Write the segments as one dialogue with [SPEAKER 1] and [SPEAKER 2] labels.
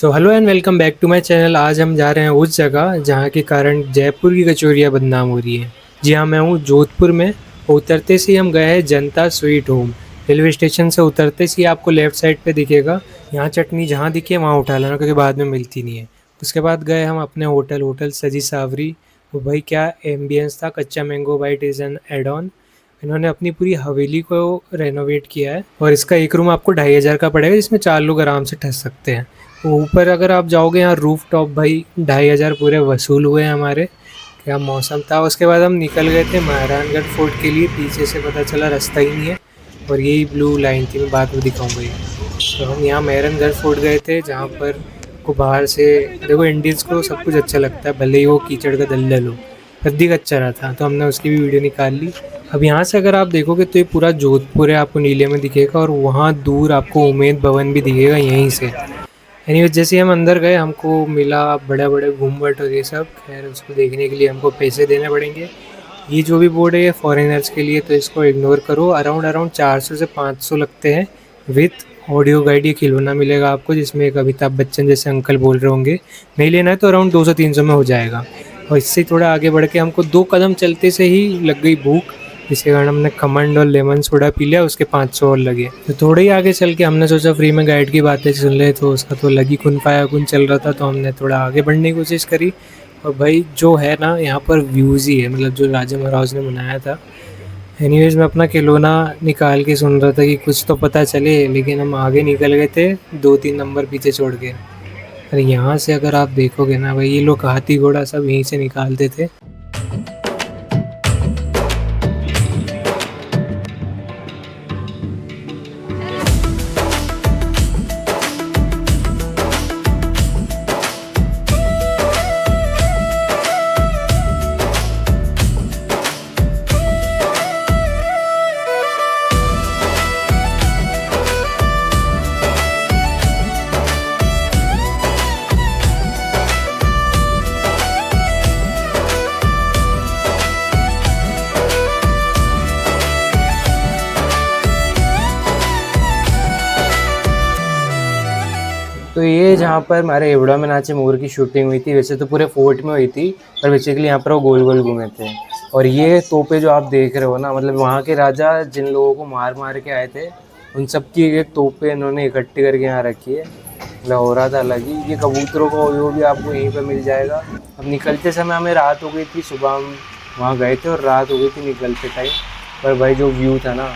[SPEAKER 1] So hello and welcome back to my channel. आज हम जा रहे हैं उस जगह जहाँ के कारण जयपुर की कचौरियाँ बदनाम हो रही हैं। जी हाँ, मैं हूँ जोधपुर में। उतरते से ही हम गए हैं जनता स्वीट होम। रेलवे स्टेशन से उतरते से ही आपको लेफ़्ट साइड पे दिखेगा। यहाँ चटनी जहाँ दिखे वहाँ उठा लेना, क्योंकि बाद में मिलती नहीं है। उसके बाद गए हम अपने होटल सजी सावरी। वो भाई क्या एम्बियंस था, कच्चा mango bite is an add on. इन्होंने अपनी पूरी हवेली को रेनोवेट किया है और इसका एक रूम आपको 2500 का पड़ेगा, जिसमें 4 लोग आराम से ठहर सकते हैं। ऊपर अगर आप जाओगे यहाँ रूफ टॉप, भाई 2500 पूरे वसूल हुए हमारे। क्या मौसम था। उसके बाद हम निकल गए थे महारानगढ़ फोर्ट के लिए। पीछे से पता चला रास्ता ही नहीं है और यही ब्लू लाइन थी, मैं बाद में दिखाऊंगा ये। तो हम यहाँ मेहरानगढ़ फोर्ट गए थे, जहाँ पर को बाहर से देखो, इंडियंस को सब कुछ अच्छा लगता है, भले ही वो कीचड़ का दलदल हो। रद्दी कच्चा रहा था तो हमने उसकी भी वीडियो निकाल ली। अब यहाँ से अगर आप देखोगे तो ये पूरा जोधपुर है, आपको नीले में दिखेगा, और वहाँ दूर आपको उम्मेद भवन भी दिखेगा यहीं से। एनीवेज, जैसे हम अंदर गए हमको मिला बड़े बड़े घूमट और ये सब। खैर, उसको देखने के लिए हमको पैसे देने पड़ेंगे। ये जो भी बोर्ड है ये फॉरेनर्स के लिए, तो इसको इग्नोर करो। अराउंड अराउंड 400 से 500 लगते हैं। विथ ऑडियो गाइड ये खिलौना मिलेगा आपको, जिसमें एक अमिताभ बच्चन जैसे अंकल बोल रहे होंगे। नहीं लेना है तो अराउंड 200-300 में हो जाएगा। और इससे थोड़ा आगे बढ़ के हमको 2 कदम चलते से ही लग गई भूख, जिसके कारण हमने खमंड और लेमन सोडा पी लिया। उसके 500 और लगे। तो थोड़े ही आगे चल के हमने सोचा फ्री में गाइड की बातें सुन ले, तो उसका तो लगी कुन फाया कुन चल रहा था, तो हमने थोड़ा आगे बढ़ने की कोशिश करी। और भाई जो है ना, यहाँ पर व्यूज़ ही है, मतलब जो राजा महाराज ने बनाया था। एनीवेज, मैं अपना खिलौना निकाल के सुन रहा था कि कुछ तो पता चले, लेकिन हम आगे निकल गए थे 2-3 नंबर पीछे छोड़ के। अरे यहाँ से अगर आप देखोगे ना भाई, ये लोग हाथी घोड़ा सब यहीं से निकालते थे। तो ये जहाँ पर हमारे एवड़ा में नाचे मोर की शूटिंग हुई थी, वैसे तो पूरे फोर्ट में हुई थी, पर बेसिकली यहाँ पर वो गोल गोल घूमे थे। और ये तोपे जो आप देख रहे हो ना, मतलब वहाँ के राजा जिन लोगों को मार मार के आए थे, उन सब की एक तोपे इन्होंने इकट्ठी करके यहाँ रखी है। मतलब हो रहा था अलग ही। ये कबूतरों का वो भी आपको यहीं पर मिल जाएगा। अब निकलते समय हमें रात हो गई थी, सुबह हम वहाँ गए थे और रात हो गई थी निकलते टाइम। पर भाई जो व्यू था ना,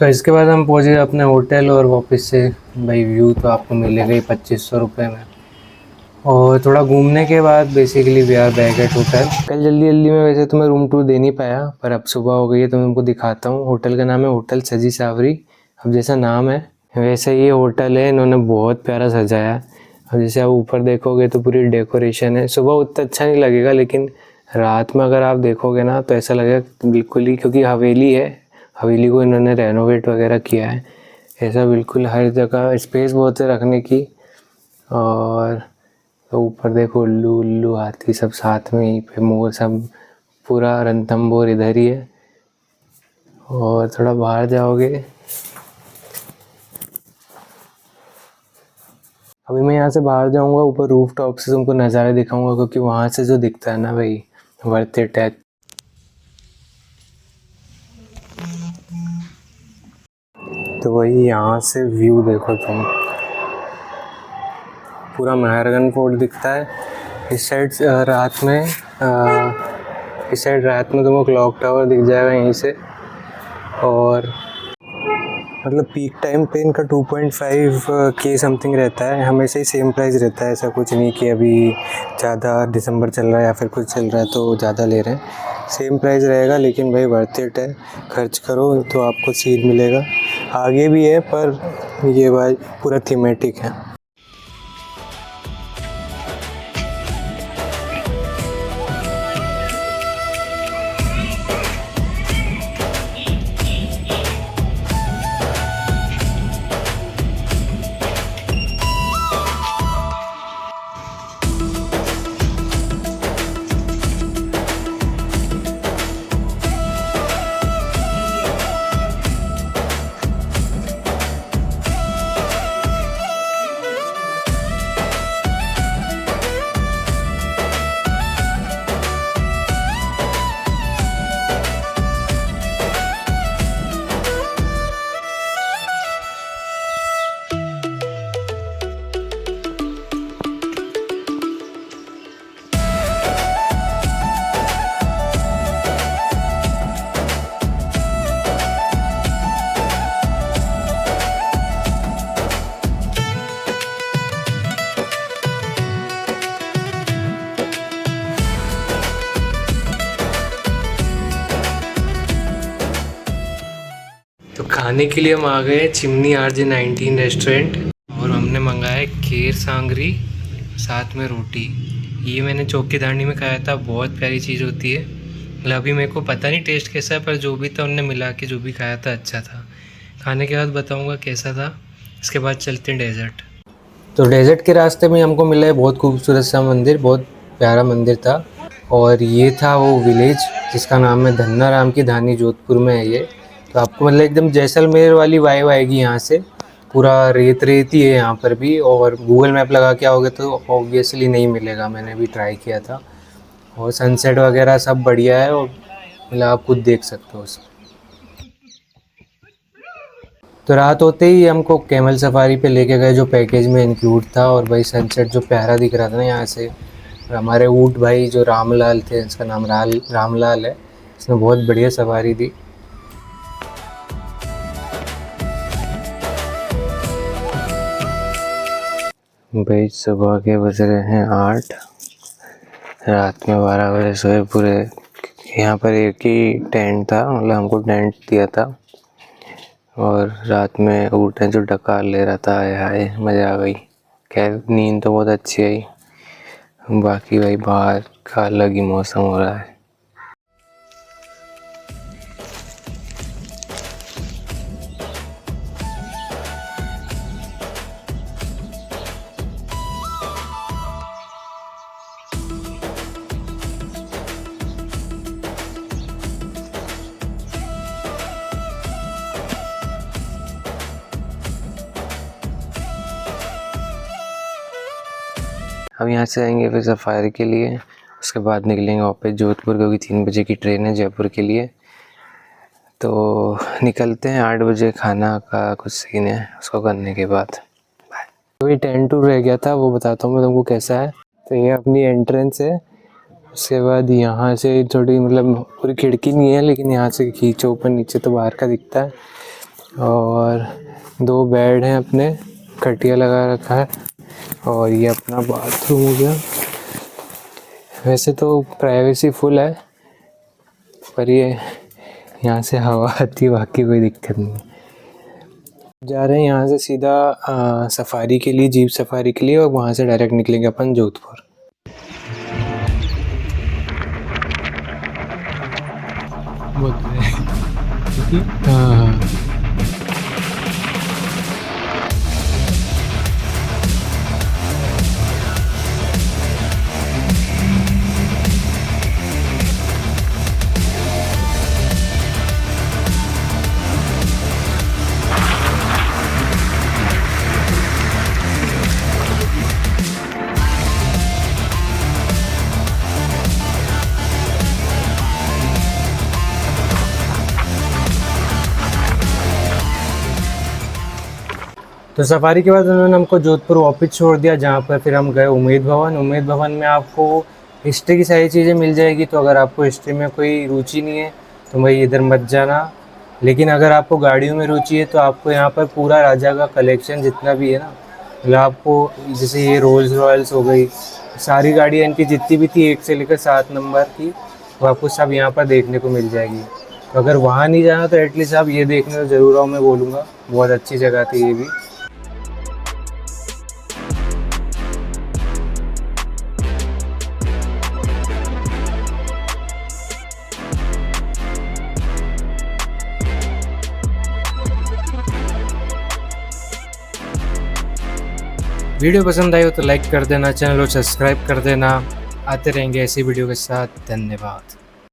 [SPEAKER 1] तो इसके बाद हम पहुँचे अपने होटल और वापस से। भाई व्यू तो आपको मिलेगा ही 2500 रुपये में। और थोड़ा घूमने के बाद basically we are back at hotel. कल जल्दी जल्दी में वैसे तो मैं रूम टूर दे नहीं पाया, पर अब सुबह हो गई है तो मैं उनको दिखाता हूँ। होटल का नाम है होटल सजी सावरी। अब जैसा नाम है वैसे ये होटल है, इन्होंने बहुत प्यारा सजाया। अब जैसे आप ऊपर देखोगे तो पूरी डेकोरेशन है। सुबह उतना अच्छा नहीं लगेगा, लेकिन रात में अगर आप देखोगे ना तो ऐसा लगेगा बिल्कुल ही, क्योंकि हवेली है, हवेली को इन्होंने रेनोवेट वगैरह किया है। ऐसा बिल्कुल हर जगह स्पेस बहुत है रखने की। और तो ऊपर देखो उल्लू उल्लू हाथी सब साथ में, यहीं पे मोर सब, पूरा रणथंभौर इधर ही है। और थोड़ा बाहर जाओगे, अभी मैं यहाँ से बाहर जाऊँगा, ऊपर रूफ टॉप से तुमको नज़ारा दिखाऊंगा, क्योंकि वहाँ से जो दिखता है ना भाई, वर्थ इट है। तो वही यहाँ से व्यू देखो तुम, पूरा मेहरगढ़ फोर्ट दिखता है। इस साइड रात में इस साइड रात में तुमको क्लॉक टावर दिख जाएगा यहीं से। और मतलब पीक टाइम पे इनका 2.5 के समथिंग रहता है, हमेशा ही सेम प्राइस रहता है। ऐसा कुछ नहीं कि अभी ज़्यादा दिसंबर चल रहा है या फिर कुछ चल रहा है तो ज़्यादा ले रहे हैं। सेम प्राइस रहेगा, लेकिन भाई वर्थ इट है। खर्च करो तो आपको सीट मिलेगा। आगे भी है पर ये भाई पूरा थीमेटिक है। खाने के लिए हम आ गए चिमनी RJ19 रेस्टोरेंट और हमने मंगाया खीर सांगरी साथ में रोटी। ये मैंने चौकीदानी में खाया था, बहुत प्यारी चीज़ होती है। मतलब अभी मेरे को पता नहीं टेस्ट कैसा है, पर जो भी था उनने मिला के जो भी खाया था अच्छा था। खाने के बाद बताऊंगा कैसा था। इसके बाद चलते हैं डेजर्ट। तो डेजर्ट के रास्ते में हमको मिला है बहुत खूबसूरत सा मंदिर, बहुत प्यारा मंदिर था। और ये था वो विलेज जिसका नाम है धन्ना राम की धानी, जोधपुर में है ये। तो आपको मतलब एकदम जैसलमेर वाली वाइब आएगी यहाँ से। पूरा रेत रेत ही है यहाँ पर भी, और गूगल मैप लगा के आओगे तो ऑब्वियसली नहीं मिलेगा, मैंने भी ट्राई किया था। और सनसेट वगैरह सब बढ़िया है, और मतलब आप खुद देख सकते हो उसमें। तो रात होते ही हमको कैमल सफारी पे लेके गए जो पैकेज में इंक्लूड था। और भाई सनसेट जो प्यारा दिख रहा था ना यहाँ से। और हमारे ऊँट भाई जो रामलाल थे, इसका नाम रामलाल है, इसने बहुत बढ़िया सवारी दी। भाई सुबह के बज रहे हैं 8, रात में 12 बजे सोए पूरे। यहाँ पर एक ही टेंट था, मतलब हमको टेंट दिया था। और रात में ऊँट जो डकार ले रहा था, हाय हाय मज़ा आ गई। खैर नींद तो बहुत अच्छी आई। बाकी भाई बाहर का अलग ही मौसम हो रहा है। अब यहाँ से आएंगे फिर सफारी के लिए, उसके बाद निकलेंगे वापस जोधपुर, क्योंकि 3 बजे की ट्रेन है जयपुर के लिए। तो निकलते हैं 8 बजे। खाना का कुछ सीन है, उसको करने के बाद बाय। तो ये टेंट टूर रह गया था, वो बताता हूँ मैं तुमको कैसा है। तो ये अपनी एंट्रेंस है। उसके बाद यहाँ से थोड़ी मतलब पूरी खिड़की नहीं है, लेकिन यहाँ से खींचो ऊपर नीचे तो बाहर का दिखता है। और 2 बेड हैं, अपने खटिया लगा रखा है। और ये अपना बाथरूम हो गया। वैसे तो प्राइवेसी फुल है, पर ये यहाँ से हवा आती, बाकी कोई दिक्कत नहीं। जा रहे हैं यहाँ से सीधा सफारी के लिए, जीप सफारी के लिए, और वहाँ से डायरेक्ट निकलेंगे अपन जोधपुर। हाँ तो सफारी के बाद उन्होंने हमको जोधपुर वापस छोड़ दिया, जहाँ पर फिर हम गए उम्मेद भवन। उम्मेद भवन में आपको हिस्ट्री की सारी चीज़ें मिल जाएगी। तो अगर आपको हिस्ट्री में कोई रुचि नहीं है तो भाई इधर मत जाना। लेकिन अगर आपको गाड़ियों में रुचि है तो आपको यहाँ पर पूरा राजा का कलेक्शन जितना भी है ना, मतलब आपको जैसे ये रोल्स रॉयल्स हो गई, सारी गाड़ियाँ इनकी जितनी भी थी 1 से लेकर 7 नंबर की, वो आपको सब यहाँ पर देखने को मिल जाएगी। तो अगर वहाँ नहीं जाना तो एटलीस्ट आप ये देखने को ज़रूर आओ, मैं बोलूँगा बहुत अच्छी जगह थी ये भी। वीडियो पसंद आई हो तो लाइक कर देना, चैनल को सब्सक्राइब कर देना। आते रहेंगे ऐसी वीडियो के साथ। धन्यवाद।